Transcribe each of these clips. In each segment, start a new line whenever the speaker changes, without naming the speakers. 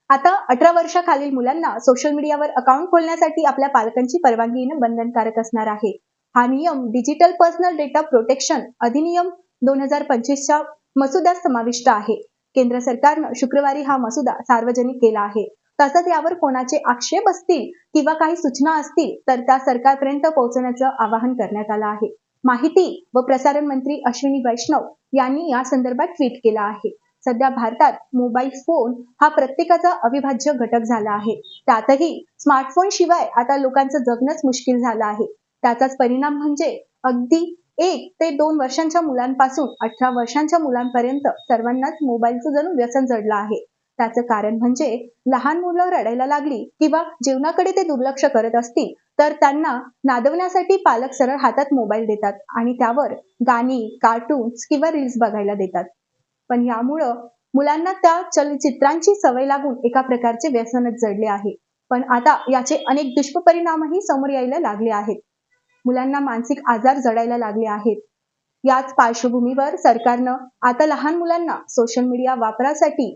आता 18 वर्षाखालील मुलांना सोशल मीडियावर अकाउंट खोलण्यासाठी आपल्या पालकांची परवानगी घेणं बंधनकारक असणार आहे. हा नियम डिजिटल पर्सनल डेटा प्रोटेक्शन अधिनियम 2025 च्या मसुद्यात समाविष्ट आहे. केंद्र सरकारनं शुक्रवारी हा मसुदा सार्वजनिक केला आहे. तसंच यावर कोणाचे आक्षेप असतील किंवा काही सूचना असतील तर त्या सरकारपर्यंत पोहोचवण्याचं आवाहन करण्यात आलं आहे. माहिती व प्रसारण मंत्री अश्विनी वैष्णव यांनी या संदर्भात ट्विट केलं आहे. सध्या भारतात मोबाईल फोन हा प्रत्येकाचा अविभाज्य घटक झाला आहे. त्यातही स्मार्टफोन शिवाय आता लोकांचं जगणंच मुश्किल झालं आहे. त्याचाच परिणाम म्हणजे अगदी 1 ते 2 वर्षांच्या मुलांपासून 18 वर्षांच्या मुलांपर्यंत सर्वांनाच मोबाईलचं जणू व्यसन जडलं आहे. त्याचं कारण म्हणजे लहान मुलं रडायला लागली किंवा जेवणाकडे ते दुर्लक्ष करत असतील तर त्यांना नादवण्यासाठी पालक सरळ हातात मोबाईल देतात आणि त्यावर गाणी, कार्टून्स किंवा रील्स बघायला देतात. पण यामुळं मुलांना त्या चलचित्रांची सवय लागून एका प्रकारचे व्यसनच जडले आहे. पण आता याचे अनेक दुष्परिणामही समोर यायला लागले आहेत. मुलांना मानसिक आजार जडायला लागले आहेत. याच पार्श्वभूमीवर सरकारनं आता लहान मुलांना सोशल मीडिया वापरासाठी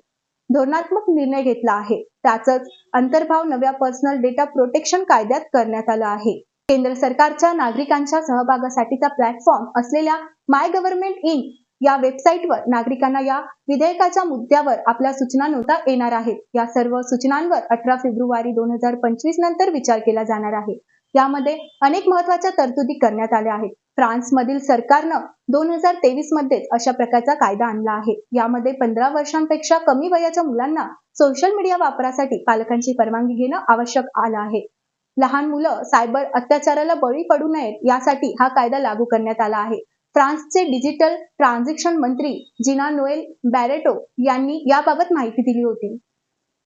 धोरणात्मक निर्णय घेतला आहे. त्याचाच अंतर्भाव नव्या पर्सनल डेटा प्रोटेक्शन कायद्यात करण्यात आला आहे. केंद्र सरकारच्या नागरिकांच्या सहभागासाठीचा प्लॅटफॉर्म असलेल्या माय गव्हर्नमेंट इन या वेबसाईटवर नागरिकांना या विधेयकाच्या मुद्द्यावर आपल्या सूचना नोंदवता येणार आहेत. या सर्व सूचनांवर 18 फेब्रुवारी 2025 नंतर विचार केला जाणार आहे. यामध्ये अनेक महत्त्वाच्या तरतुदी करण्यात आल्या आहेत. फ्रान्समधील सरकारनं 2023 मध्येच अशा प्रकारचा कायदा आणला आहे. यामध्ये 15 वर्षांपेक्षा कमी वयाच्या मुलांना सोशल मीडिया वापरासाठी पालकांची परवानगी घेणं आवश्यक आलं आहे. लहान मुलं सायबर अत्याचाराला बळी पडू नयेत यासाठी हा कायदा लागू करण्यात आला आहे. फ्रान्सचे डिजिटल ट्रान्झॅक्शन मंत्री जीना नोएल बॅरेटो यांनी याबाबत माहिती दिली होती.